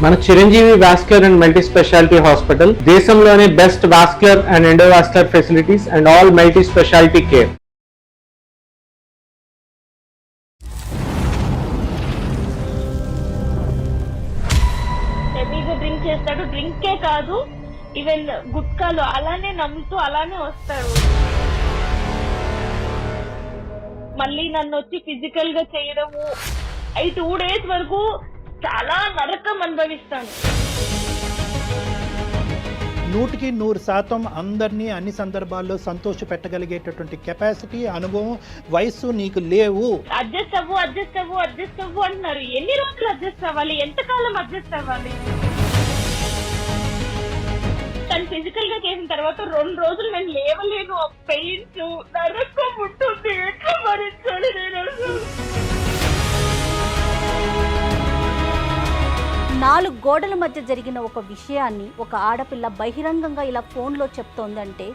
మన Chiranjeevi vascular and multi specialty hospital దేశంలోనే best vascular and endovascular facilities and all multi specialty care. హెవీగా drink చేస్తాడు, డ్రింకే కాదు ఈవెన్ గుట్కాలు అలానే నమ్ముతూ అలానే వస్తాడు. మళ్ళీ నన్ను వచ్చి ఫిజికల్ గా చేయడము, 2 days వరకు చాలా నరకం అనుభవిస్తాను. 100% అందరినీ అన్ని సందర్భాల్లో సంతోష పెట్టగలిగేటటువంటి కెపాసిటీ, అనుభవం, వయస్సు నీకు లేవు. అడ్జస్ట్ అవ్వు అంటున్నారు. ఎన్ని రోజులు అడ్జస్ట్ అవ్వాలి? ఎంతకాలం అడ్జస్ట్ అవ్వాలి? తను ఫిజికల్ గా చేసిన తర్వాత 2 రోజులు నేను లేవలేను. ఆ పెయిన్స్ నరకం ఉంటుంది. ఎట్లా భరించాలి నేను? 4 గోడల మధ్య జరిగిన ఒక విషయాన్ని ఒక ఆడపిల్ల బహిరంగంగా ఇలా ఫోన్లో చెప్తోందంటే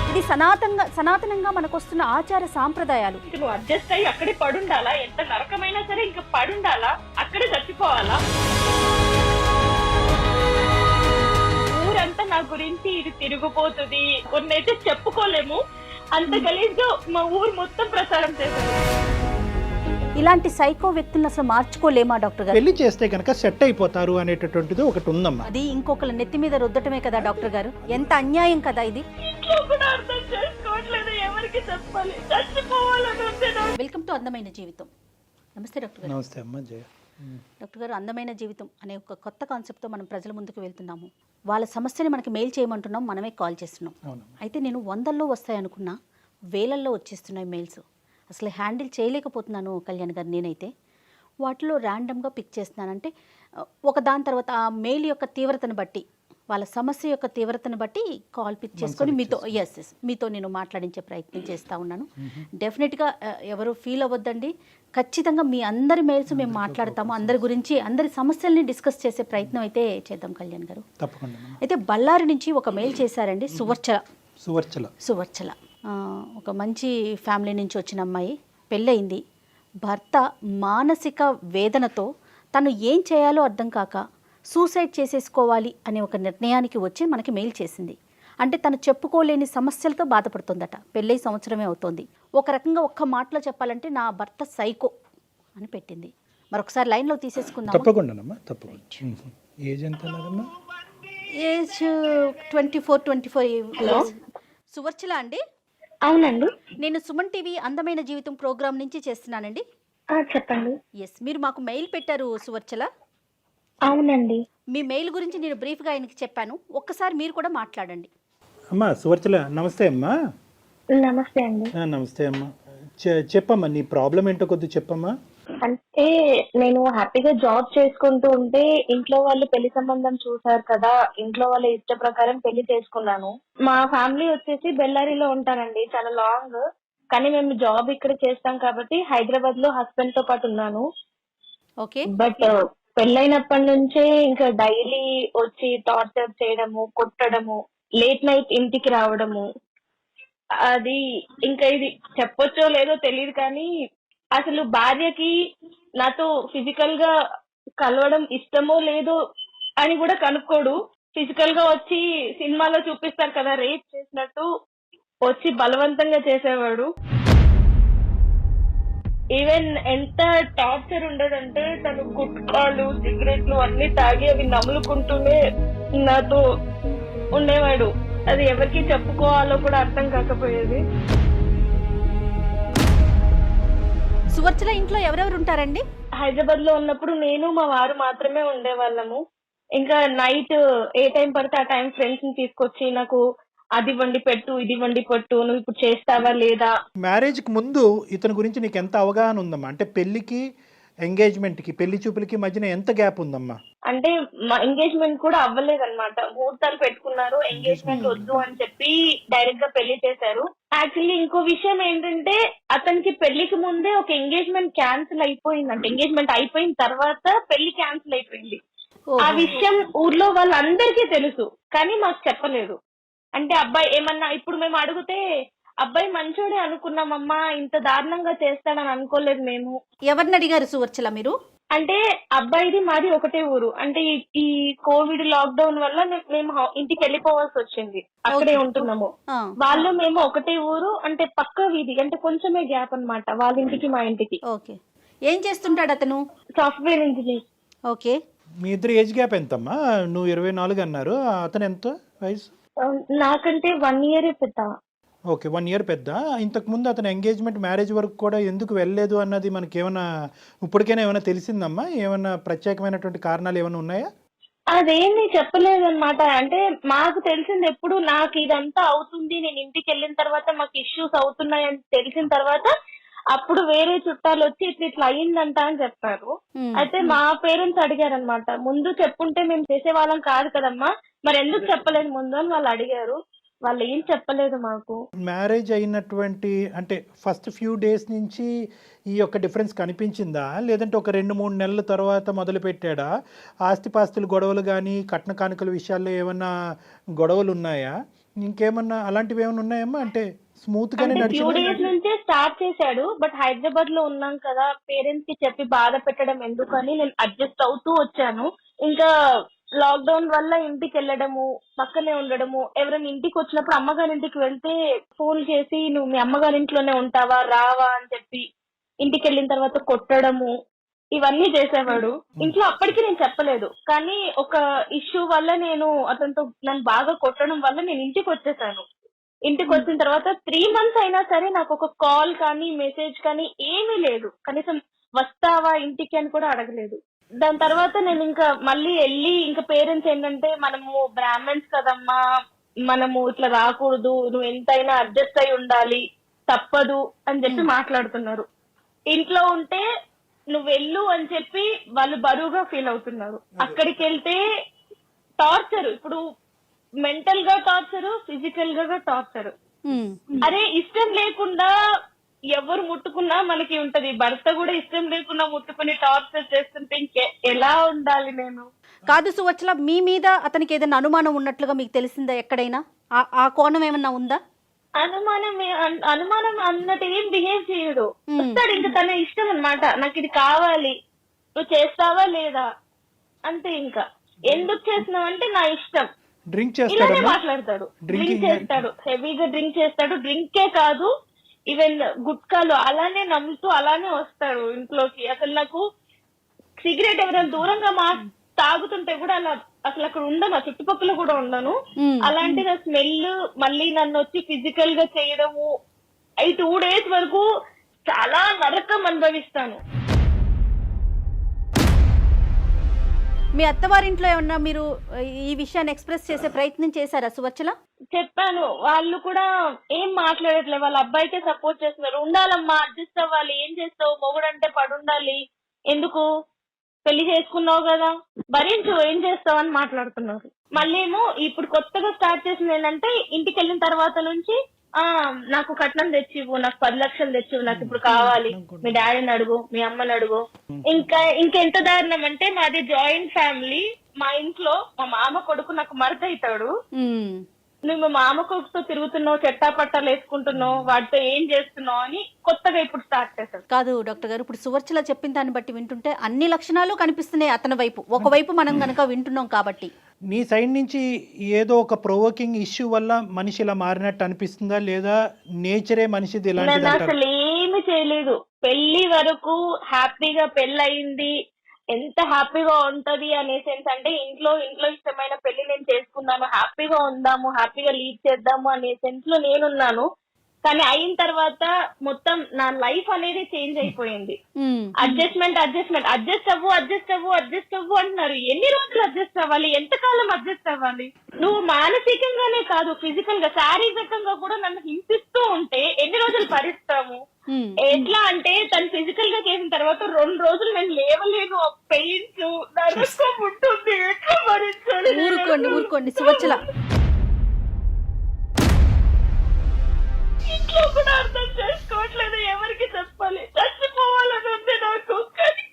ఇది సనాతనంగా మనకొస్తున్న ఆచార సాంప్రదాయాలు. నువ్వు అడ్జస్ట్ అయ్యి అక్కడే పడుండాలా? ఎంత నరకమైనా సరే ఇంకా పడుండాలా? అక్కడే చచ్చిపోవాలా? ఊరంతా నా గురించి ఇది తిరిగిపోతుంది, కొన్నైతే చెప్పుకోలేము. అంత గలీజ్గా మా ఊరు మొత్తం ప్రచారం చేశారు. ఇలాంటి సైకో వ్యక్తులను అసలు మార్చుకోలేమా డాక్టర్ గారు? పెళ్లి చేస్తే కనుక సెట్ అయిపోతారు అనేటటువంటిది ఒకటి ఉందమ్మా. అది ఇంకొకళ్ళ నెత్తి మీద రుద్దటమే కదా డాక్టర్ గారు? ఎంత అన్యాయం కదా ఇది. ఇంట్లో కూడా అర్థం చేసుకోవట్లేదు, ఎవరికి చెప్పాలి? చచ్చిపోవాలని ఉంది నాకు. వెల్కమ్ టు అందమైన జీవితం. నమస్తే డాక్టర్ గారు. నమస్తే అమ్మా జయ. డాక్టర్ గారు, అందమైన జీవితం అనే ఒక కొత్త కాన్సెప్ట్తో మనం ప్రజల ముందుకు వెళ్తున్నాము. వాళ్ళ సమస్యని మనకి మెయిల్ చేయమంటున్నాం, మనమే కాల్ చేస్తున్నాం. అయితే నేను 100ల్లో వస్తాయి అనుకున్నా, 1000ల్లో వచ్చేస్తున్నాయి మెయిల్స్. అసలు హ్యాండిల్ చేయలేకపోతున్నాను కళ్యాణ్ గారు. నేనైతే వాటిలో ర్యాండమ్గా పిక్ చేస్తున్నాను. అంటే ఒక దాని తర్వాత ఆ మెయిల్ యొక్క తీవ్రతను బట్టి, వాళ్ళ సమస్య యొక్క తీవ్రతను బట్టి కాల్ పిక్ చేసుకొని మీతో నేను మాట్లాడించే ప్రయత్నం చేస్తూ ఉన్నాను. డెఫినెట్గా ఎవరు ఫీల్ అవ్వద్దండి. ఖచ్చితంగా మీ అందరి మెయిల్స్ మేము మాట్లాడతాము. అందరి గురించి, అందరి సమస్యల్ని డిస్కస్ చేసే ప్రయత్నం అయితే చేద్దాం కళ్యాణ్ గారు. తప్పకుండా. అయితే బళ్ళారి నుంచి ఒక మెయిల్ చేశారండి. సువర్చల ఒక మంచి ఫ్యామిలీ నుంచి వచ్చిన అమ్మాయి, పెళ్ళయింది. భర్త మానసిక వేదనతో తను ఏం చేయాలో అర్థం కాక సూసైడ్ చేసేసుకోవాలి అనే ఒక నిర్ణయానికి వచ్చి మనకి మెయిల్ చేసింది. అంటే తను చెప్పుకోలేని సమస్యలతో బాధపడుతుందట. పెళ్ళై సంవత్సరమే అవుతోంది. ఒక రకంగా ఒక్క మాటలో చెప్పాలంటే నా భర్త సైకో అని పెట్టింది. మరొకసారి లైన్లో తీసేసుకుందాం. తప్పకుండా. ఏజ్ ఎంత? ఏజ్ 24 సువర్చల అండి? అవునండి, నేను సుమన్ టీవీ అందమైన జీవితం ప్రోగ్రామ్ నుంచి చేస్తున్నానండి. చెప్పండి. మీరు మాకు మెయిల్ పెట్టారు సువర్చల. అవునండి. మీ మెయిల్ గురించి నేను బ్రీఫ్గా ఆయనకి చెప్పాను. ఒక్కసారి మీరు కూడా మాట్లాడండి. అమ్మా సువర్చల, నమస్తే అమ్మా. నమస్తే అండి. నమస్తే అమ్మా. చెప్పమ్మా, నీ ప్రాబ్లం ఏంటో కొద్దిగా చెప్పమ్మా. అంటే నేను హ్యాపీగా జాబ్ చేసుకుంటూ ఉంటే ఇంట్లో వాళ్ళు పెళ్లి సంబంధం చూసారు కదా, ఇంట్లో వాళ్ళ ఇష్ట ప్రకారం పెళ్లి చేసుకున్నాను. మా ఫ్యామిలీ వచ్చేసి బెల్లారిలో ఉంటారండి, చాలా లాంగ్. కానీ మేము జాబ్ ఇక్కడ చేస్తాం కాబట్టి హైదరాబాద్ లో హస్బెండ్ తో పాటు ఉన్నాను. ఓకే. బట్ పెళ్ళైనప్పటి నుంచే ఇంకా డైలీ వచ్చి టార్చర్ చేయడము, కొట్టడము, లేట్ నైట్ ఇంటికి రావడము, అది ఇంకా ఇది చెప్పొచ్చో లేదో తెలియదు కానీ అసలు భార్యకి నాతో ఫిజికల్ గా కలవడం ఇష్టమో లేదో అని కూడా కనుక్కోడు. ఫిజికల్ గా వచ్చి సినిమాలో చూపిస్తారు కదా రేప్ చేసినట్టు, వచ్చి బలవంతంగా చేసేవాడు. ఈవెన్ ఎంత టార్చర్ ఉండడంటే తను గుట్కాలు, సిగరెట్లు అన్ని తాగి అవి నములుకుంటూనే నాతో ఉండేవాడు. అది ఎవరికి చెప్పుకోవాలో కూడా అర్థం కాకపోయేది. సువర్చల ఇంట్లో ఎవరెవరు ఉంటారండి? హైదరాబాద్ లో ఉన్నప్పుడు నేను మా వారు మాత్రమే ఉండేవాళ్ళము. ఇంకా నైట్ ఏ టైం పడితే ఆ టైం ఫ్రెండ్స్ ని తీసుకొచ్చి నాకు అది వండి పెట్టు, ఇది వండి పెట్టు, నువ్వు ఇప్పుడు చేస్తావా లేదా. మ్యారేజ్ కి ముందు ఇతని గురించి నీకు ఎంత అవగాహన ఉందమ్మా? అంటే పెళ్లికి, ఎంగేజ్మెంట్ కి, పెళ్లి చూపులకి మధ్యన ఎంత గ్యాప్ ఉందమ్మా? అంటే మా ఎంగేజ్మెంట్ కూడా అవ్వలేదన్నమాట. ముహూర్తాలు పెట్టుకున్నారు, ఎంగేజ్మెంట్ వద్దు అని చెప్పి డైరెక్ట్ గా పెళ్లి చేశారు. యాక్చువల్లీ ఇంకో విషయం ఏంటంటే అతనికి పెళ్లికి ముందే ఒక ఎంగేజ్మెంట్ క్యాన్సిల్ అయిపోయిందంటే, ఎంగేజ్మెంట్ అయిపోయిన తర్వాత పెళ్లి క్యాన్సిల్ అయిపోయింది. ఆ విషయం ఊర్లో వాళ్ళందరికీ తెలుసు కానీ మాకు చెప్పలేదు. అంటే అబ్బాయి ఏమన్నా ఇప్పుడు మేము అడిగితే అబ్బాయి మంచోడే అనుకున్నామమ్మా, ఇంత దారుణంగా చేస్తాడని అనుకోలేదు మేము. ఎవరిని అడిగారు సువర్చల మీరు? అంటే అబ్బాయిది మాది ఒకటే ఊరు. అంటే ఈ కోవిడ్ లాక్డౌన్ వల్ల మేము ఇంటికి వెళ్ళిపోవాల్సి వచ్చింది, అక్కడే ఉంటున్నాము. వాళ్ళు మేము ఒకటే ఊరు, అంటే పక్క వీధి, అంటే కొంచెమే గ్యాప్ అన్నమాట వాళ్ళ ఇంటికి మా ఇంటికి. ఓకే, ఏం చేస్తుంటాడు అతను? Software engineer. ఓకే, మీ ఇద్దరు ఏజ్ గ్యాప్ ఎంతమ్మా? నువ్వు 24 అన్నారు, అతను ఎంత వయసు? నాకంటే 1 year పెద్ద. ఓకే, 1 year పెద్ద. ఇంతకుముందు అతను ఎంగేజ్మెంట్ మ్యారేజ్ వరకు కూడా ఎందుకు వెళ్ళలేదు అన్నది మనకి ఏమైనా ఇప్పటికైనా ఏమైనా తెలిసిందమ్మా? ఏమైనా ప్రత్యేకమైనటువంటి కారణాలు ఏమైనా ఉన్నాయా? అదేమీ చెప్పలేదన్నమాట. అంటే మాకు తెలిసింది ఎప్పుడు నాకు ఇదంతా అవుతుంది, నేను ఇంటికి వెళ్ళిన తర్వాత మాకు ఇష్యూస్ అవుతున్నాయని తెలిసిన తర్వాత అప్పుడు వేరే చుట్టాలు వచ్చి ఇట్లా అయ్యిందంట అని చెప్పారు. అయితే మా పేరెంట్స్ అడిగారు అనమాట, ముందు చెప్పుంటే మేము చేసేవాళ్ళం కాదు కదమ్మా, మరి ఎందుకు చెప్పలేదు ముందు అని వాళ్ళు అడిగారు. వాళ్ళు ఏం చెప్పలేదు మాకు. మ్యారేజ్ అయినటువంటి అంటే ఫస్ట్ ఫ్యూ డేస్ నుంచి ఈ యొక్క డిఫరెన్స్ కనిపించిందా, లేదంటే ఒక 2-3 నెలల తర్వాత మొదలు పెట్టాడా? ఆస్తిపాస్తులు గొడవలు కానీ కట్న కానుకల విషయాల్లో ఏమన్నా గొడవలు ఉన్నాయా? ఇంకేమన్నా అలాంటివి ఏమైనా ఉన్నాయమ్మా? అంటే స్మూత్ గానే ఫ్యూ నడిచిందా? డేస్ నుంచే స్టార్ట్ చేశాడు. బట్ హైదరాబాద్ లో ఉన్నాం కదా, పేరెంట్స్ కి చెప్పి బాధ పెట్టడం ఎందుకని నేను అడ్జస్ట్ అవుతూ వచ్చాను. ఇంకా లాక్డౌన్ వల్ల ఇంటికి వెళ్ళడము, పక్కనే ఉండడము, ఎవరైనా ఇంటికి వచ్చినప్పుడు అమ్మగారి ఇంటికి వెళ్తే ఫోన్ చేసి నువ్వు మీ అమ్మగారి ఇంట్లోనే ఉంటావా రావా అని చెప్పి ఇంటికి వెళ్ళిన తర్వాత కొట్టడము, ఇవన్నీ చేసేవాడు. ఇంట్లో అప్పటికి నేను చెప్పలేదు, కానీ ఒక ఇష్యూ వల్ల నేను అతనితో నన్ను బాగా కొట్టడం వల్ల నేను ఇంటికి వచ్చేసాను. ఇంటికి వచ్చిన తర్వాత 3 months అయినా సరే నాకు ఒక కాల్ కానీ మెసేజ్ కానీ ఏమీ లేదు. కనీసం వస్తావా ఇంటికి అని కూడా అడగలేదు. దాని తర్వాత నేను ఇంకా మళ్ళీ వెళ్ళి ఇంకా పేరెంట్స్ ఏంటంటే మనము బ్రాహ్మణ్స్ కదమ్మా, మనము ఇట్లా రాకూడదు, నువ్వు ఎంతైనా అడ్జస్ట్ అయి ఉండాలి, తప్పదు అని చెప్పి మాట్లాడుతున్నారు. ఇంట్లో ఉంటే నువ్వు వెళ్ళు అని చెప్పి వాళ్ళు బరువుగా ఫీల్ అవుతున్నారు. అక్కడికి వెళ్తే టార్చర్, ఇప్పుడు మెంటల్ గా టార్చర్, ఫిజికల్ గా టార్చర్. అరే ఇష్టం లేకుండా ఎవరు ముట్టుకున్నా మనకి ఉంటది, భర్త కూడా ఇష్టం లేకుండా ముట్టుకుని టార్చర్ చేస్తుంటే ఎలా ఉండాలి నేను? కాదు సువచ్చల, మీ మీద అతనికి ఏదైనా అనుమానం ఉన్నట్లుగా మీకు తెలిసిందా ఎక్కడైనా? ఆ కోణం ఏమన్నా ఉందా? అనుమానం అన్నట్టు ఏం బిహేవ్ చేయడు. వస్తాడు, ఇంకా తన ఇష్టం అన్నమాట, నాకు ఇది కావాలి, నువ్వు చేస్తావా లేదా అంతే. ఇంకా ఎందుకు చేస్తున్నావు అంటే నా ఇష్టం, డ్రింక్ ఇలానే చేస్తాడు, మాట్లాడతాడు. డ్రింక్ చేస్తాడు, హెవీగా డ్రింక్ చేస్తాడు. డ్రింకే కాదు, ఈవెన్ గుట్కాలు అలానే నమ్ముతూ అలానే వస్తాడు ఇంట్లోకి. అసలు నాకు సిగరెట్ ఎవరైనా దూరంగా తాగుతుంటే కూడా అలా అసలు అక్కడ ఉండను, చుట్టుపక్కల కూడా ఉండను. అలాంటిది ఆ స్మెల్ మళ్ళీ నన్ను వచ్చి ఫిజికల్ గా చేయడము, 2 days వరకు చాలా నరకం అనుభవిస్తాను. మీ అత్తవారింట్లో ఏమన్నా మీరు ఈ విషయాన్ని ఎక్స్ప్రెస్ చేసే ప్రయత్నం చేశారా సువచ్చల? చెప్పాను, వాళ్ళు కూడా ఏం మాట్లాడట్లేదు, వాళ్ళ అబ్బాయికే సపోర్ట్ చేస్తున్నారు. ఉండాలమ్మా, అడ్జస్ట్ అవ్వాలి, ఏం చేస్తావు, మొగుడంటే పడుండాలి, ఎందుకు పెళ్లి చేసుకున్నావు కదా భరించు, ఏం చేస్తావు అని మాట్లాడుతున్నారు. మళ్ళీ ఏమో ఇప్పుడు కొత్తగా స్టార్ట్ చేసింది ఏంటంటే ఇంటికి వెళ్ళిన తర్వాత నుంచి నాకు కట్నం తెచ్చివు, నాకు 10 లక్షలు తెచ్చివు, నాకు ఇప్పుడు కావాలి, మీ డాడీని అడుగు, మీ అమ్మని అడుగు. ఇంకెంత దారుణం అంటే మాది జాయింట్ ఫ్యామిలీ. మా ఇంట్లో మా మామ కొడుకు నాకు మరత అవుతాడు. నువ్వు మా మామ కొడుకుతో తిరుగుతున్నావు, చెట్టాపట్టాలు వేసుకుంటున్నావు, వాటితో ఏం చేస్తున్నావు అని కొత్తగా ఇప్పుడు స్టార్ట్ చేశాడు. కాదు డాక్టర్ గారు, ఇప్పుడు సువర్చల చెప్పిన దాన్ని బట్టి వింటుంటే అన్ని లక్షణాలు కనిపిస్తున్నాయి అతని వైపు. ఒకవైపు మనం కనుక వింటున్నాం కాబట్టి నీ సైడ్ నుంచి ఏదో ఒక ప్రొవోకింగ్ ఇష్యూ వల్ల మనిషి ఇలా మారినట్టు అనిపిస్తుందా, లేదా నేచరే మనిషిది ఇలాంటిది? అసలు ఏమి చేయలేదు, పెళ్లి వరకు హ్యాపీగా పెళ్ళయింది, ఎంత హ్యాపీగా ఉంటది అనే సెన్స్. అంటే ఇంట్లో ఇష్టమైన పెళ్లి నేను చేసుకున్నాను, హ్యాపీగా ఉందాము, హ్యాపీగా లీడ్ చేద్దాము అనే సెన్స్ లో నేనున్నాను. కానీ అయిన తర్వాత మొత్తం నా లైఫ్ అనేది చేంజ్ అయిపోయింది. అడ్జస్ట్ అవ్వు అంటున్నారు. ఎన్ని రోజులు అడ్జస్ట్ అవ్వాలి, ఎంతకాలం అడ్జస్ట్ అవ్వాలి? నువ్వు మానసికంగానే కాదు, ఫిజికల్ గా శారీరకంగా కూడా నన్ను హింసిస్తూ ఉంటే ఎన్ని రోజులు భరిస్తాము? ఎట్లా అంటే తను ఫిజికల్ గా చేసిన తర్వాత 2 రోజులు నేను లేవలేను, పెయిన్స్ నరకం ఉంటుంది, ఎట్లా భరించాలి? ఊరుకోండి సువచ్చల. ఇంట్లో కూడా అర్థం చేసుకోవట్లేదు, ఎవరికి చెప్పాలి? చచ్చిపోవాలని ఉంది నాకు. కానీ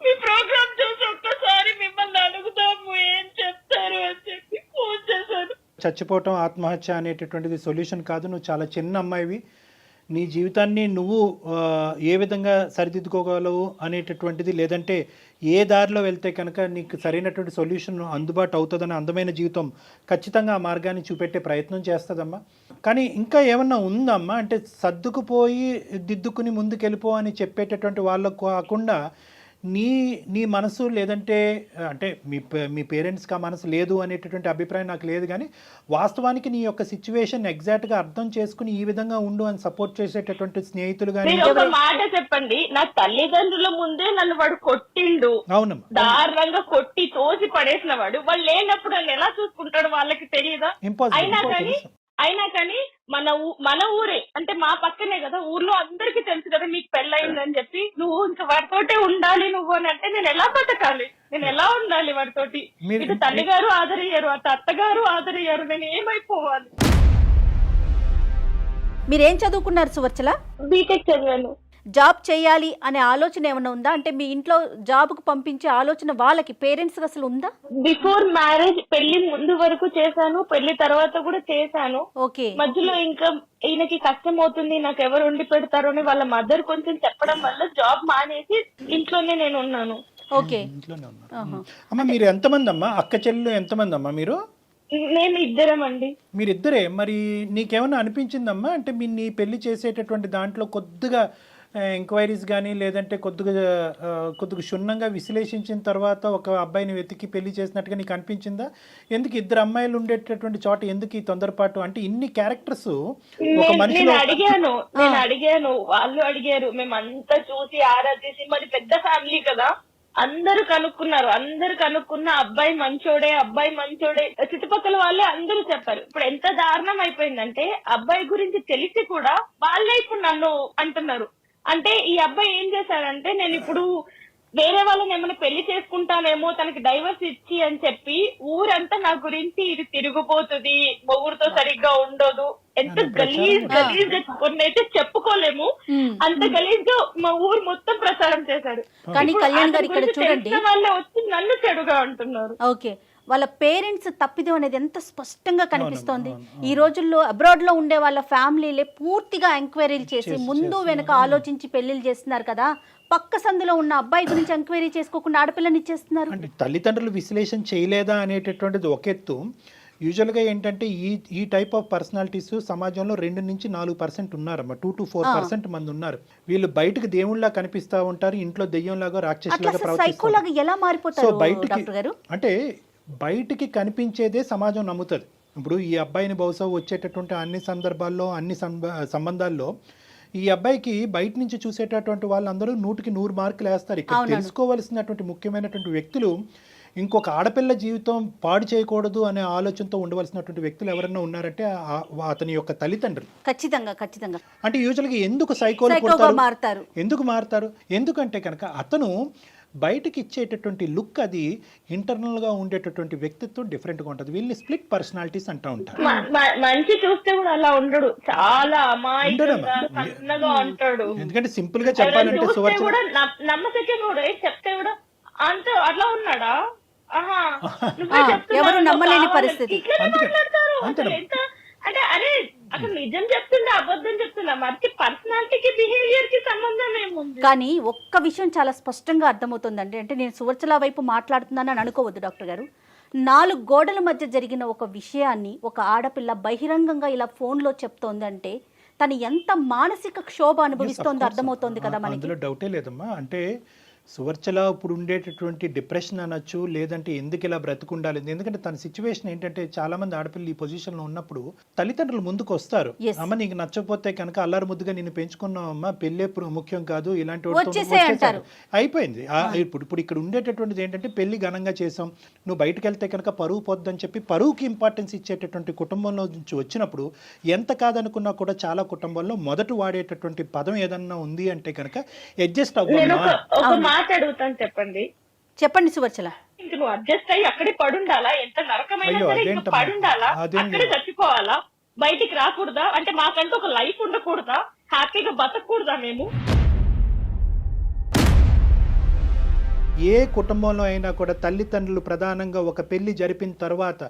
మీ ప్రోగ్రామ్ చూసి ఒక్కసారి మిమ్మల్ని అడుగుదాము, ఏం చెప్తారు అని చెప్పి ఫోన్ చేశాను. చచ్చిపోవటం ఆత్మహత్య అనేటటువంటిది సొల్యూషన్ కాదు. నువ్వు చాలా చిన్న అమ్మాయివి, నీ జీవితాన్ని నువ్వు ఏ విధంగా సరిదిద్దుకోగలవు అనేటటువంటిది, లేదంటే ఏ దారిలో వెళ్తే కనుక నీకు సరైనటువంటి సొల్యూషన్ అందుబాటు అవుతుందని అందమైన జీవితం ఖచ్చితంగా ఆ మార్గాన్ని చూపెట్టే ప్రయత్నం చేస్తుందమ్మా. కానీ ఇంకా ఏమన్నా ఉందమ్మా అంటే సర్దుకుపోయి దిద్దుకుని ముందుకెళ్ళిపో అని చెప్పేటటువంటి వాళ్ళకు కాకుండా నీ మనసు, లేదంటే అంటే మీ పేరెంట్స్కి ఆ మనసు లేదు అనేటటువంటి అభిప్రాయం నాకు లేదు, కానీ వాస్తవానికి నీ యొక్క సిచ్యువేషన్ ఎగ్జాక్ట్గా అర్థం చేసుకుని ఈ విధంగా ఉండు అని సపోర్ట్ చేసేటటువంటి స్నేహితులు కానీ. ఒక మాట చెప్పండి, నా తల్లిదండ్రుల ముందే నన్ను వాడు కొట్టిండు, అవునమ్మా, దారుణంగా కొట్టి తోసి పడేసిన వాడు, వాళ్ళు లేనప్పుడు నన్ను ఎలా చూసుకుంటాడు వాళ్ళకి తెలియదా? అయినా కానీ మన ఊరే అంటే మా పక్కనే కదా, ఊర్లో అందరికి తెలుసు కదా మీకు పెళ్ళయిందని చెప్పి, నువ్వు ఇంకా వాడితోటే ఉండాలి నువ్వు అని అంటే నేను ఎలా బతకాలి, నేను ఎలా ఉండాలి వాడితోటి? ఇటు తల్లిగారు ఆదరయ్యారు, అటు అత్తగారు ఆదరయ్యారు, నేను ఏమైపోవాలి? మీరేం చదువుకున్నారు సువర్చల? బీటెక్ చదివాను. జాబ్ చేయాలి అనే ఆలోచన ఏమైనా ఉందా? అంటే మీ ఇంట్లో జాబ్కు పంపించే ఆలోచన వాళ్ళకి పేరెంట్స్ అసలు ఉందా? బిఫోర్ మ్యారేజ్ పెళ్లి ముందు వరకు చేశాను, పెళ్లి తర్వాత కూడా చేశాను. ఓకే. మధ్యలో ఇంకా ఈయనకి కష్టం అవుతుంది, నాకు ఎవరు ఉండి పెడతారు అని వాళ్ళ మదర్ కొంచెం చెప్పడం వల్ల జాబ్ మానేసి ఇంట్లోనే నేను ఉన్నాను. ఓకే. ఇంట్లోనే ఉన్నారు. అమ్మ మీరు ఎంతమంది అమ్మా? అక్క చెల్లెలు ఎంతమంది అమ్మా మీరు? మేము ఇద్దరం అండి. మీరిద్దరే. మరి నీకేమన్నా అనిపించిందమ్మా అంటే నీ పెళ్లి చేసేటటువంటి దాంట్లో కొద్దిగా ఎంక్వైరీస్ కానీ, లేదంటే కొద్దిగా క్షుణ్ణంగా విశ్లేషించిన తర్వాత ఒక అబ్బాయిని వెతికి పెళ్లి చేసినట్టుగా నీకు అనిపించిందా? ఎందుకు ఇద్దరు అమ్మాయిలు ఉండేటటువంటి చోట ఎందుకు ఈ తొందరపాటు? అంటే ఇన్ని క్యారెక్టర్స్ ఒక మనిషిలో. నేను అడిగాను, వాళ్ళు అడిగారు, మేమంతా చూసి ఆరా తీసి, మరి పెద్ద ఫ్యామిలీ కదా, అందరూ కనుక్కున్న అబ్బాయి మంచోడే, చుట్టుపక్కల వాళ్ళే అందరూ చెప్పారు. ఇప్పుడు ఎంత దారుణం అయిపోయిందంటే అబ్బాయి గురించి తెలిసి కూడా వాళ్ళే ఇప్పుడు నన్ను అంటున్నారు. అంటే ఈ అబ్బాయి ఏం చేశారంటే, నేను ఇప్పుడు వేరే వాళ్ళని ఏమైనా పెళ్లి చేసుకుంటానేమో తనకి డైవర్స్ ఇచ్చి అని చెప్పి ఊరంతా నా గురించి ఇది తిరిగిపోతుంది, మొగుడుతో సరిగ్గా ఉండదు, ఎంత గలీజ్ కొన్ని అయితే చెప్పుకోలేము, అంత గలీజ్ గా మా ఊరు మొత్తం ప్రచారం చేశాడు. కానీ కళ్యాణ్ గారు ఇక్కడ చూడండి, వాళ్ళే వచ్చి నన్ను చెడుగా అంటున్నారు. ఓకే, వాళ్ళ పేరెంట్స్ తప్పిదం అనేది ఎంత స్పష్టంగా కనిపిస్తోంది. ఈ రోజుల్లో అబ్రాడ్ లో ఉండే వాళ్ళ ఫ్యామిలీలే పూర్తిగా ఎంక్వైరీలు చేసి ముందు వెనక ఆలోచించి పెళ్లిళ్ళు చేస్తున్నారు కదా. పక్క సందులో ఉన్న అబ్బాయి గురించి ఎంక్వైరీ చేసుకోకుండా ఆడపిల్లని ఇచ్చేస్తున్నారు. అంటే తల్లిదండ్రులు విశ్లేషణ చేయలేదా అనేటటువంటిది ఒక ఎత్తు. యూజువల్గా ఏంటంటే ఈ టైప్ ఆఫ్ పర్సనాలిటీస్ సమాజంలో 2 నుంచి 4% ఉన్నారమ్మా. 2 to 4% మంది ఉన్నారు. వీళ్ళు బయటకు దేవుళ్ళ కనిపిస్తూ ఉంటారు, ఇంట్లో దెయ్యంలాగా రాక్షసులాగా ప్రవర్తిస్తారు. సో అంటే బయటికి కనిపించేదే సమాజం నమ్ముతుంది. ఇప్పుడు ఈ అబ్బాయిని బహుశా వచ్చేటటువంటి అన్ని సందర్భాల్లో, అన్ని సంబంధాల్లో ఈ అబ్బాయికి బయట నుంచి చూసేటటువంటి వాళ్ళందరూ 100కి 100 మార్కులు వేస్తారు. ఇక్కడ తెలుసుకోవాల్సినటువంటి ముఖ్యమైనటువంటి వ్యక్తులు, ఇంకొక ఆడపిల్ల జీవితం పాడు చేయకూడదు అనే ఆలోచనతో ఉండవలసినటువంటి వ్యక్తులు ఎవరైనా ఉన్నారంటే అతని యొక్క తల్లిదండ్రులు. ఖచ్చితంగా. అంటే యూజువల్గా ఎందుకు సైకోగా మారుతారు? ఎందుకు మారుతారు? ఎందుకంటే కనుక అతను బయటకి ఇచ్చేటటువంటి లుక్, అది ఇంటర్నల్ గా ఉండేటటువంటి వ్యక్తిత్వం డిఫరెంట్ గా ఉంటుంది. వీళ్ళని స్ప్లిట్ పర్సనాలిటీస్ అంటూ ఉంటారు. మంచి చూస్తే కూడా అలా ఉండడు, చాలా అమాయకంగా ఉంటాడు. ఎందుకంటే సింపుల్ గా చెప్పాలంటే కూడా నమ్మకం కూడా చెప్తే కూడా అంత అట్లా ఉన్నాడా, ఎవరు నమ్మలేని పరిస్థితి. అంటే అరే అసలు నిజం చెప్తుందా అబద్ధం చెప్తుందా, మరి పర్సనాలిటీకి బిహేవియర్ కి సంబంధం ఏముంది? కానీ ఒక్క విషయం చాలా స్పష్టంగా అర్థమవుతుందండి. అంటే నేను సువర్చల వైపు మాట్లాడుతున్నానని అనుకోవద్దు డాక్టర్ గారు. 4 గోడల మధ్య జరిగిన ఒక విషయాన్ని ఒక ఆడపిల్ల బహిరంగంగా ఇలా ఫోన్లో చెప్తోందంటే తను ఎంత మానసిక క్షోభ అనుభవిస్తోందో అర్థమవుతోంది కదా మనకి. అందులో డౌటే లేదమ్మా. అంటే సువర్చల ఇప్పుడు ఉండేటటువంటి డిప్రెషన్ అనొచ్చు, లేదంటే ఎందుకు ఇలా బ్రతుకుండాలి. ఎందుకంటే తన సిచ్యువేషన్ ఏంటంటే, చాలా మంది ఆడపిల్లలు ఈ పొజిషన్లో ఉన్నప్పుడు తల్లిదండ్రులు ముందుకు వస్తారు. అమ్మ నీకు నచ్చకపోతే కనుక అల్లారు ముద్దుగా నిన్ను పెంచుకున్నావమ్మా, పెళ్ళే ముఖ్యం కాదు, ఇలాంటి అయిపోయింది. ఇప్పుడు ఇక్కడ ఉండేటటువంటిది ఏంటంటే, పెళ్లి ఘనంగా చేసాం, నువ్వు బయటకు వెళ్తే కనుక పరువు పోద్దని చెప్పి పరువుకి ఇంపార్టెన్స్ ఇచ్చేటటువంటి కుటుంబంలో నుంచి వచ్చినప్పుడు ఎంత కాదనుకున్నా కూడా చాలా కుటుంబాల్లో మొదట వాడేటటువంటి పదం ఏదన్నా ఉంది అంటే కనుక అడ్జస్ట్ అవ్వాలి. అడుగుతాను, చెప్పండి సువర్చల. ఇంక నువ్వు అడ్జస్ట్ అయ్యి అక్కడే పడుండాలా? ఎంత నరకమైనా సరే ఇంకా పడుండాలా? అక్కడే చచ్చిపోవాలా? బయటికి రాకూడదా? అంటే మాకంటూ ఒక లైఫ్ ఉండకూడదా? హ్యాపీగా బతకూడదా మేము? ఏ కుటుంబంలో అయినా కూడా తల్లిదండ్రులు ప్రధానంగా ఒక పెళ్లి జరిపిన తర్వాత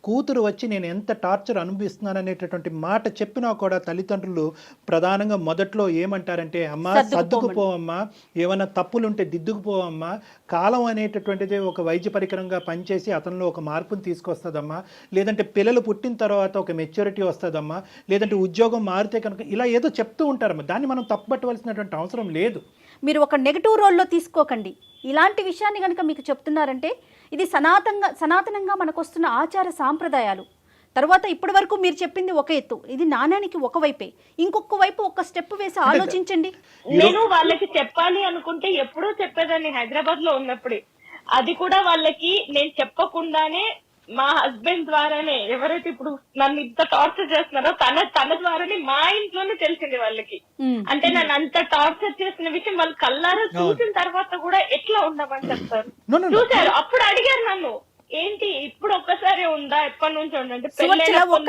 కూతురు వచ్చి నేను ఎంత టార్చర్ అనుభవిస్తున్నాను అనేటటువంటి మాట చెప్పినా కూడా తల్లిదండ్రులు ప్రధానంగా మొదట్లో ఏమంటారంటే అమ్మా సర్దుకుపోవమ్మా, ఏమైనా తప్పులుంటే దిద్దుకుపోవమ్మా, కాలం అనేటటువంటిది ఒక వైద్య పరికరంగా పనిచేసి అతనిలో ఒక మార్పుని తీసుకొస్తుందమ్మా, లేదంటే పిల్లలు పుట్టిన తర్వాత ఒక మెచ్యూరిటీ వస్తుందమ్మా, లేదంటే ఉద్యోగం మారితే కనుక ఇలా ఏదో చెప్తూ ఉంటారమ్మా. దాన్ని మనం తప్పుపట్టవలసినటువంటి అవసరం లేదు. మీరు ఒక నెగిటివ్ రోల్లో తీసుకోకండి. ఇలాంటి విషయాన్ని కనుక మీకు చెప్తున్నారంటే ఇది సనాతనంగా మనకు వస్తున్న ఆచార సాంప్రదాయాలు. తర్వాత ఇప్పటి వరకు మీరు చెప్పింది ఒక ఎత్తు, ఇది నాణ్యానికి ఒక వైపే, ఇంకొక వైపు ఒక స్టెప్ వేసి ఆలోచించండి. నేను వాళ్ళకి చెప్పాలి అనుకుంటే ఎప్పుడూ చెప్పేదాన్ని హైదరాబాద్ లో ఉన్నప్పుడే. అది కూడా వాళ్ళకి నేను చెప్పకుండానే మా హస్బెండ్ ద్వారానే, ఎవరైతే ఇప్పుడు నన్ను ఇంత టార్చర్ చేస్తున్నారో తన ద్వారానే మా ఇంట్లోనే తెలిసింది వాళ్ళకి. అంటే నన్ను అంత టార్చర్ చేసిన విషయం వాళ్ళు కళ్ళారా చూసిన తర్వాత కూడా ఎట్లా ఉండమని చెప్తారు. చూసారు, అప్పుడు అడిగారు నన్ను, ఏంటి ఇప్పుడు ఒక్కసారి ఉందా, ఎప్పటి నుంచి ఉండంటే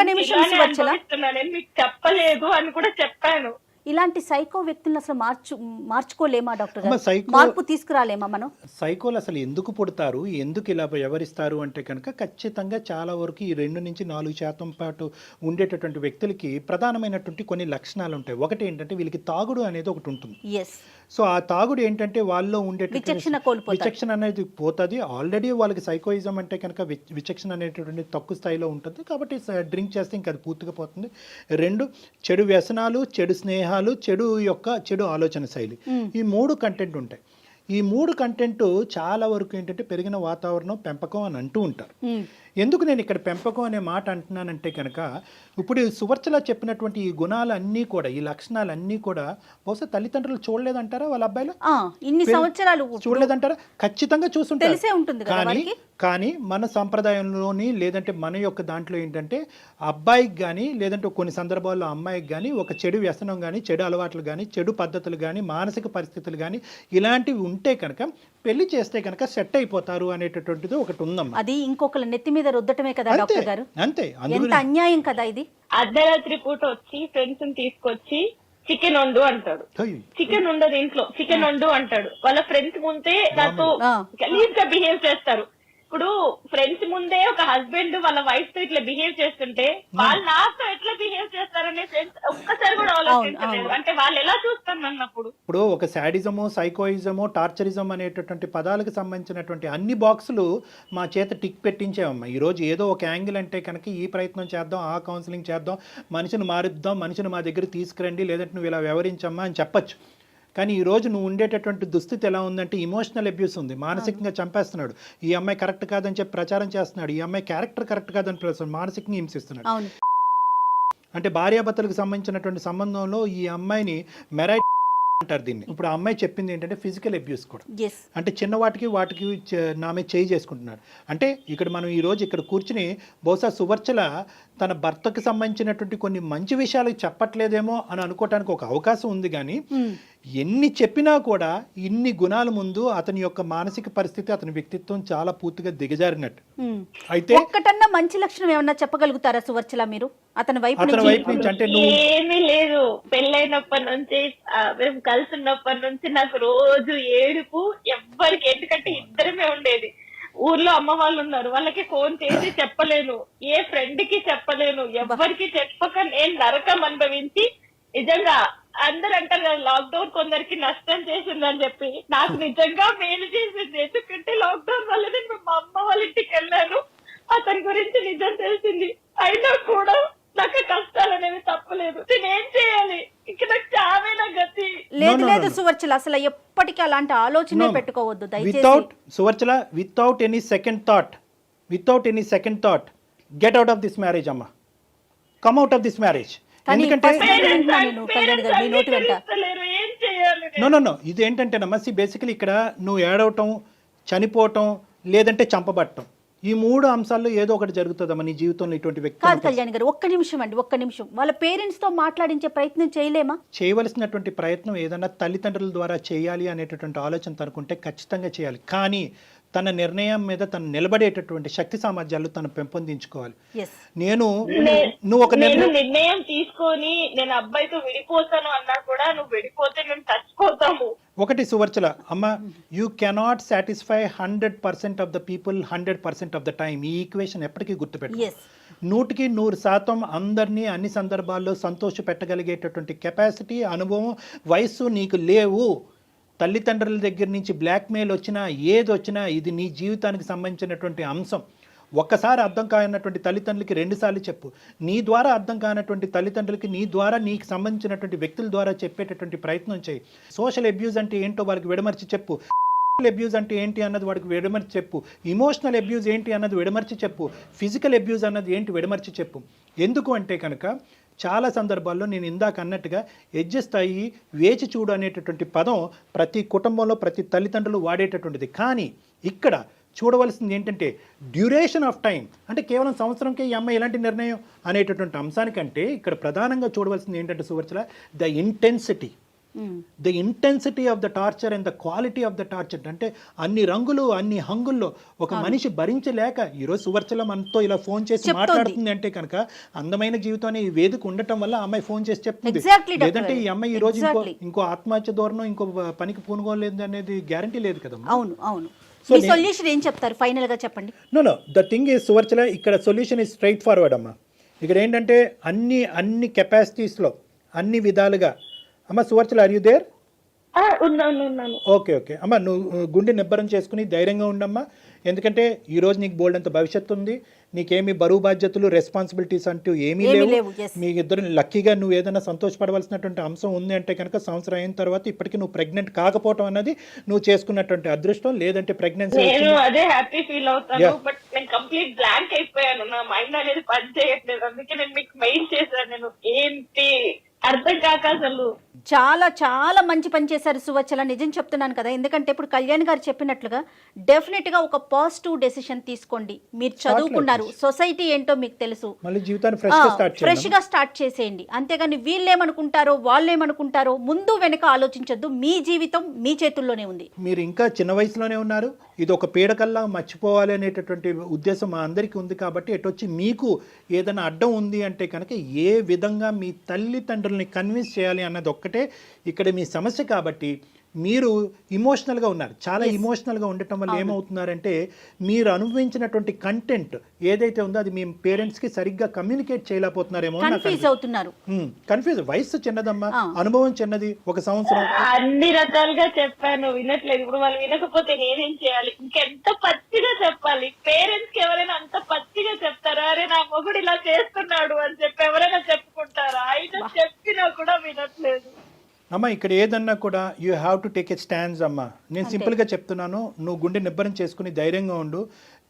అనుభవిస్తున్నానని మీకు చెప్పలేదు అని కూడా చెప్పాను. ఇలాంటి సైకో వ్యక్తులను అసలు మార్చుకోలేమా డాక్టర్ గారు? మార్పు తీసుకురాలేమా మనం? సైకోలు అసలు ఎందుకు పుడతారు, ఎందుకు ఇలా వ్యవహరిస్తారు అంటే కనుక ఖచ్చితంగా చాలా వరకు ఈ 2 నుంచి 4% పాటు ఉండేటటువంటి వ్యక్తులకి ప్రధానమైనటువంటి కొన్ని లక్షణాలు ఉంటాయి. ఒకటి ఏంటంటే వీళ్ళకి తాగుడు అనేది ఒకటి ఉంటుంది. సో ఆ తాగుడు ఏంటంటే వాళ్ళలో ఉండేటటువంటి విచక్షణ అనేది పోతుంది. ఆల్రెడీ వాళ్ళకి సైకోయిజం అంటే కనుక విచక్షణ అనేటటువంటి తక్కువ స్థాయిలో ఉంటుంది కాబట్టి డ్రింక్ చేస్తే ఇంకా అది పూర్తిగా పోతుంది. 2 చెడు వ్యసనాలు, చెడు స్నేహాలు, చెడు ఆలోచన శైలి, ఈ 3 కంటెంట్ ఉంటాయి. ఈ 3 కంటెంట్ చాలా వరకు ఏంటంటే పెరిగిన వాతావరణం, పెంపకం అని అంటూ ఉంటారు. ఎందుకు నేను ఇక్కడ పెంపకం అనే మాట అంటున్నానంటే కనుక ఇప్పుడు సువర్చల చెప్పినటువంటి ఈ గుణాలన్నీ కూడా, ఈ లక్షణాలన్నీ కూడా బహుశా తల్లిదండ్రులు చూడలేదంటారా? వాళ్ళ అబ్బాయిలు ఇన్ని సంవత్సరాలు చూడలేదంటారా? ఖచ్చితంగా చూసుంటారు. కానీ మన సంప్రదాయంలోని లేదంటే మన యొక్క దాంట్లో ఏంటంటే అబ్బాయికి కానీ లేదంటే కొన్ని సందర్భాల్లో అమ్మాయికి కానీ ఒక చెడు వ్యసనం కానీ, చెడు అలవాట్లు కానీ, చెడు పద్ధతులు కానీ, మానసిక పరిస్థితులు కానీ ఇలాంటివి ఉంటే కనుక పెళ్లి చేస్తే కనుక సెట్ అయిపోతారు అనేటటువంటిది ఒకటి ఉందమ్మా. అది ఇంకొకరు నెత్తి మీద రుద్దటమే కదా డాక్టర్ గారు? అంతే, ఎంత అన్యాయం కదా ఇది. అర్ధరాత్రి పూట వచ్చి ఫ్రెండ్స్ తీసుకొచ్చి చికెన్ వండు అంటాడు. చికెన్ ఉండదు ఇంట్లో, చికెన్ వండు అంటాడు. వాళ్ళ ఫ్రెండ్స్ ముందే నాతో గలీజ్ గా బిహేవ్ చేస్తారు. ఇప్పుడు ఫ్రెండ్స్ ముందే ఒక హస్బెండ్ వాళ్ళ వైఫ్ తో ఇట్లా బిహేవ్ చేస్తుంటే వాళ్ళు నాతో ఎట్లా బిహేవ్ చేస్తారనే ఫ్రెండ్స్ ఒక్కసారి కూడా ఆలోచించలేదు. అంటే వాళ్ళు ఎలా చూస్తారు అన్నప్పుడు. ఇప్పుడు ఒక శాడిజము, సైకోయిజము, టార్చరిజం అనేటటువంటి పదాలకు సంబంధించినటువంటి అన్ని బాక్సులు మా చేత టిక్ పెట్టించామమ్మా. ఈ రోజు ఏదో ఒక యాంగిల్ అంటే కనుక ఈ ప్రయత్నం చేద్దాం, ఆ కౌన్సిలింగ్ చేద్దాం, మనిషిని మారుద్దాం, మనిషిని మా దగ్గర తీసుకురండి, లేదంటే నువ్వు ఇలా వ్యవహరించమ్మా అని చెప్పచ్చు. కానీ ఈరోజు నువ్వు ఉండేటటువంటి దుస్థితి ఎలా ఉందంటే ఇమోషనల్ అబ్యూస్ ఉంది, మానసికంగా చంపేస్తున్నాడు. ఈ అమ్మాయి కరెక్ట్ కాదని చెప్పి ప్రచారం చేస్తున్నాడు, ఈ అమ్మాయి క్యారెక్టర్ కరెక్ట్ కాదని ప్రచారం మానసికంగా హింసిస్తున్నాడు. అంటే భార్యాభర్తలకు సంబంధించినటువంటి సంబంధంలో ఈ అమ్మాయిని మెరైట్ అంటారు దీన్ని. ఇప్పుడు ఆ అమ్మాయి చెప్పింది ఏంటంటే ఫిజికల్ అబ్యూస్ కూడా, అంటే చిన్న వాటికి నా మీద చేయి చేసుకుంటున్నాడు. అంటే ఇక్కడ మనం ఈ రోజు ఇక్కడ కూర్చుని బహుశా సువర్చల తన భర్తకు సంబంధించినటువంటి కొన్ని మంచి విషయాలు చెప్పట్లేదేమో అని అనుకోవటానికి ఒక అవకాశం ఉంది. కానీ ఎన్ని చెప్పినా కూడా ఇన్ని గుణాల ముందు అతని యొక్క మానసిక పరిస్థితి, అతని వ్యక్తిత్వం చాలా పూర్తిగా దిగజారినట్టు. అయితే ఒక్కటన్నా మంచి లక్షణం ఏమన్నా చెప్పగలుగుతారా సువర్చల మీరు అతని వైపు నుంచి? అంటే ఏమీ లేదు. పెళ్ళైనప్పటి నుంచి మేము కలిసి ఉన్నప్పటి నుంచి నాకు రోజు ఏడుపు, ఎవ్వరికి, ఎందుకంటే ఇద్దరమే ఉండేది. ఊర్లో అమ్మ వాళ్ళు ఉన్నారు, వాళ్ళకి ఫోన్ చేసి చెప్పలేను, ఏ ఫ్రెండ్ కి చెప్పలేను, ఎవ్వరికి చెప్పక నేను నరకం అనుభవించి, నిజంగా అందరు అంటారు కదా లాక్డౌన్ కొందరికి నష్టం చేసిందని చెప్పి, నాకు నిజంగా మేలు చేసింది. ఎందుకంటే లాక్డౌన్ వల్ల నేను మా అమ్మ వాళ్ళ ఇంటికి వెళ్ళాను, అతని గురించి నిజం తెలిసింది. అయినా కూడా నాకు కష్టాలు అనేవి తప్పలేదు. నేనేం చేయాలి? ఇక్కడ చావేనా గతి? లేదు సువర్చల, అసలు ఎప్పటికీ అలాంటి ఆలోచన పెట్టుకోవద్దు దయచేసి. Suvarchala, without any second thought get out of this marriage అమ్మా, come out of this marriage. ఎందుకంటే నో ఇది ఏంటంటేనమ్మా, బేసికలీ ఇక్కడ నువ్వు ఏడవటం, చనిపోవటం, లేదంటే చంపబట్టం, ఈ 3 అంశాల్లో ఏదో ఒకటి జరుగుతుందమ్మా నీ జీవితంలో. ఇటువంటి వ్యక్తి కాదు కళ్యాణ్ గారు, ఒక్క నిమిషం వాళ్ళ పేరెంట్స్ తో మాట్లాడించే ప్రయత్నం చేయలేమా? చేయవలసినటువంటి ప్రయత్నం ఏదన్నా తల్లిదండ్రుల ద్వారా చేయాలి అనేటటువంటి ఆలోచన తనుకుంటే ఖచ్చితంగా చేయాలి. కానీ తన నిర్ణయం మీద తను నిలబడేటటువంటి శక్తి సామర్థ్యాలు తను పెంపొందించుకోవాలి. ఎస్ నువ్వు ఒక నేను నిర్ణయం తీసుకొని నేను అబ్బాయితో విడిపోతాను అన్నా కూడా నువ్వు విడిపోతే మేము చచ్చిపోతాము. ఒకటి సువర్చల అమ్మ, you cannot satisfy 100% of the people 100% of the time. ఈ ఈక్వేషన్ ఎప్పటికీ గుర్తుపెట్టు. ఎస్ 100% అందరినీ అన్ని సందర్భాల్లో సంతోష పెట్టగలిగేటటువంటి కెపాసిటీ, అనుభవం, వయస్సు నీకు లేవు. తల్లిదండ్రుల దగ్గర నుంచి బ్లాక్మెయిల్ వచ్చినా ఏది వచ్చినా ఇది నీ జీవితానికి సంబంధించినటువంటి అంశం. ఒక్కసారి అర్థం కానటువంటి తల్లిదండ్రులకి 2 సార్లు చెప్పు. నీ ద్వారా అర్థం కానటువంటి తల్లిదండ్రులకి నీ ద్వారా నీకు సంబంధించినటువంటి వ్యక్తుల ద్వారా చెప్పేటటువంటి ప్రయత్నం చేయి. సోషల్ అబ్యూజ్ అంటే ఏంటో వారికి విడమర్చి చెప్పు. అబ్యూజ్ అంటే ఏంటి అన్నది వాడికి విడమర్చి చెప్పు. ఇమోషనల్ అబ్యూజ్ ఏంటి అన్నది విడమర్చి చెప్పు. ఫిజికల్ అబ్యూజ్ అన్నది ఏంటి విడమర్చి చెప్పు. ఎందుకు అంటే కనుక చాలా సందర్భాల్లో నేను ఇందాక అన్నట్టుగా అడ్జస్ట్ అయ్యి వేచి చూడు అనేటటువంటి పదం ప్రతి కుటుంబంలో ప్రతి తల్లిదండ్రులు వాడేటటువంటిది. కానీ ఇక్కడ చూడవలసింది ఏంటంటే డ్యూరేషన్ ఆఫ్ టైం. అంటే కేవలం సంవత్సరంకే ఈ అమ్మాయి ఎలాంటి నిర్ణయం అనేటటువంటి అంశానికంటే ఇక్కడ ప్రధానంగా చూడవలసింది ఏంటంటే Suvarchala the intensity of the torture and the quality of the torture. అంటే అన్ని రంగులు అన్ని హంగుల్లో ఒక మనిషి భరించలేక ఈరోజు సువర్చల మనతో ఇలా ఫోన్ చేసి మాట్లాడుతుంది అంటే కనుక అందమైన జీవితం అనే ఈ వేదిక ఉండటం వల్ల అమ్మాయి ఫోన్ చేసి చెప్తుంది. లేదంటే ఈ అమ్మాయి ఈ రోజు ఇంకో ఆత్మహత్య ధోరణం ఇంకో పనికి పూనుకోలేదు అనేది గ్యారంటీ లేదు కదా. అవును అవును. మీ సొల్యూషన్ ఏం చెప్తారు ఫైనల్ గా చెప్పండి. Know the thing is Suvarchala ఇక్కడ సొల్యూషన్ ఈజ్ స్ట్రైట్ ఫార్వర్డ్ అమ్మా. ఇక్కడ ఏంటంటే అన్ని కెపాసిటీస్లో అన్ని విధాలుగా అమ్మ Suvarchala are you there? Okay అమ్మ, నువ్వు గుండె నిబ్బరం చేసుకుని ధైర్యంగా ఉండమ్మా. ఎందుకంటే ఈ రోజు నీకు బోల్డ్ అంత భవిష్యత్తు ఉంది. నీకేమి బరువు బాధ్యతలు రెస్పాన్సిబిలిటీస్ అంటూ ఏమీ లేవు. మీ ఇద్దరు లక్కీగా నువ్వు ఏదైనా సంతోషపడవలసినటువంటి అంశం ఉంది అంటే కనుక సంవత్సరం అయిన తర్వాత ఇప్పటికీ నువ్వు ప్రెగ్నెంట్ కాకపోవడం అన్నది నువ్వు చేసుకున్నటువంటి అదృష్టం. లేదంటే ప్రెగ్నెన్సీ అదే హ్యాపీ ఫీల్ అవుతాను. బట్ నేను కంప్లీట్ బ్లాంక్ అయిపోయాను. నా మైండ్ అనేది పని చేయట్లేదు. అందుకే నేను మీకు మెయిల్ చేశాను. నేను ఏంటి అర్థం కాక అసలు చాలా చాలా మంచి పని చేశారు సువచ్చల. నిజం చెప్తున్నాను కదా. ఎందుకంటే ఇప్పుడు కళ్యాణ్ గారు చెప్పినట్లుగా డెఫినెట్ గా ఒక పాజిటివ్ డెసిషన్ తీసుకోండి. మీరు చదువుకున్నారు, సొసైటీ ఏంటో మీకు తెలుసు, ఫ్రెష్ గా స్టార్ట్ చేసేయండి. అంతేగాని వీళ్ళేమనుకుంటారో వాళ్ళేమనుకుంటారో ముందు వెనక ఆలోచించొద్దు. మీ జీవితం మీ చేతుల్లోనే ఉంది. మీరు ఇంకా చిన్న వయసులోనే ఉన్నారు. ఇది ఒక పీడకల్లా మర్చిపోవాలి అనేటటువంటి ఉద్దేశం మా అందరికీ ఉంది. కాబట్టి ఎటొచ్చి మీకు ఏదైనా అడ్డం ఉంది అంటే కనుక ఏ విధంగా మీ తల్లిదండ్రుల్ని కన్విన్స్ చేయాలి అన్నది ఒక్కటే ఇక్కడ మీ సమస్య. కాబట్టి మీరు ఇమోషనల్గా ఉన్నారు. చాలా ఇమోషనల్గా ఉండటం వల్ల ఏమవుతున్నారంటే మీరు అనుభవించినటువంటి కంటెంట్ ఏదైతే ఉందో అది మీ పేరెంట్స్కి సరిగ్గా కమ్యూనికేట్ చేయలేకపోతున్నారేమో. కన్ఫ్యూజ్. వయసు చిన్నదమ్మా, అనుభవం చిన్నది. ఒక సంవత్సరం అన్ని రకాలుగా చెప్పాను, వినట్లేదు. ఇప్పుడు వాళ్ళు వినకపోతే నేనేం చేయాలి? ఇంకెంత పచ్చిగా చెప్పాలి? పేరెంట్స్ కి ఎవరైనా అంత పచ్చిగా చెప్తారా? అరే నా మొగుడు ఇలా చేస్తున్నాడు అని చెప్పి ఎవరైనా చెప్పుకుంటారా? అయినా చెప్పినా కూడా వినట్లేదు. అమ్మ ఇక్కడ ఏదన్నా కూడా you have to take a stands అమ్మా. నేను సింపుల్గా చెప్తున్నాను, నువ్వు గుండె నిబ్బరం చేసుకుని ధైర్యంగా ఉండు.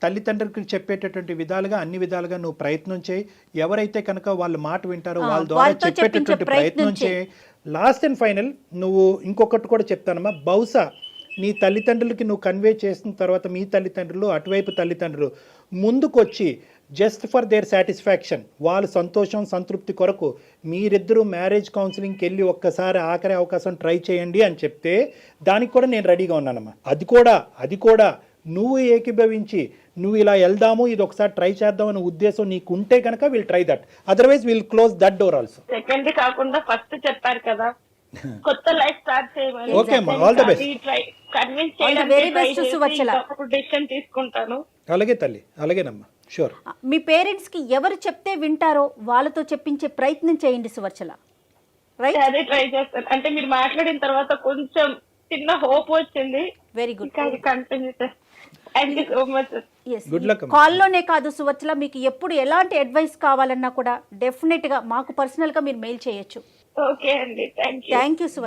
తల్లిదండ్రులకి చెప్పేటటువంటి విధాలుగా అన్ని విధాలుగా నువ్వు ప్రయత్నం చేయి. ఎవరైతే కనుక వాళ్ళ మాట వింటారో వాళ్ళ ద్వారా చెప్పేటటువంటి ప్రయత్నం చేయి. లాస్ట్ అండ్ ఫైనల్ నువ్వు ఇంకొకటి కూడా చెప్తానమ్మా. బహుశా నీ తల్లిదండ్రులకి నువ్వు కన్వే చేసిన తర్వాత మీ తల్లిదండ్రులు అటువైపు తల్లిదండ్రులు ముందుకొచ్చి జస్ట్ ఫర్ దేర్ సాటిస్ఫాక్షన్, వాళ్ళ సంతోషం సంతృప్తి కొరకు మీరిద్దరూ మ్యారేజ్ కౌన్సిలింగ్కి వెళ్ళి ఒక్కసారి ఆఖరి అవకాశం ట్రై చేయండి అని చెప్తే దానికి కూడా నేను రెడీగా ఉన్నానమ్మా. అది కూడా నువ్వు ఏకీభవించి నువ్వు ఇలా వెళ్దాము, ఇది ఒకసారి ట్రై చేద్దాం అనే ఉద్దేశం నీకు ఉంటే కనుక will try that. Otherwise will close that door also. Second కాకుండా ఫస్ట్ చెప్పారు కదా, కొత్త లైఫ్ స్టార్ట్ చేయమని. ఓకే అమ్మా, ఆల్ ద బెస్ట్. కన్విన్స్ చేయడానికి డెసిషన్ తీసుకుంటాను. అలాగే తల్లి, అలాగేనమ్మా, షూర్. మీ పేరెంట్స్ కి ఎవరు చెప్తే వింటారో వాళ్ళతో చెప్పించే ప్రయత్నం చేయండి సువర్చల. రైట్, అదే ట్రై చేస్తాను. అంటే మీరు మాట్లాడిన తర్వాత కొంచెం చిన్న హోప్ వచ్చింది. Very good. కంటిన్యూ చేస్తాను. Thank you so much. కాల్లోనే కాదు సువర్చల, మీకు ఎప్పుడు ఎలాంటి అడ్వైస్ కావాలన్నా కూడా డెఫినెట్ గా మాకు పర్సనల్ గా మీరు మెయిల్ చేయొచ్చు. ఓకే అండి, thank you. Thank you Suvarchala.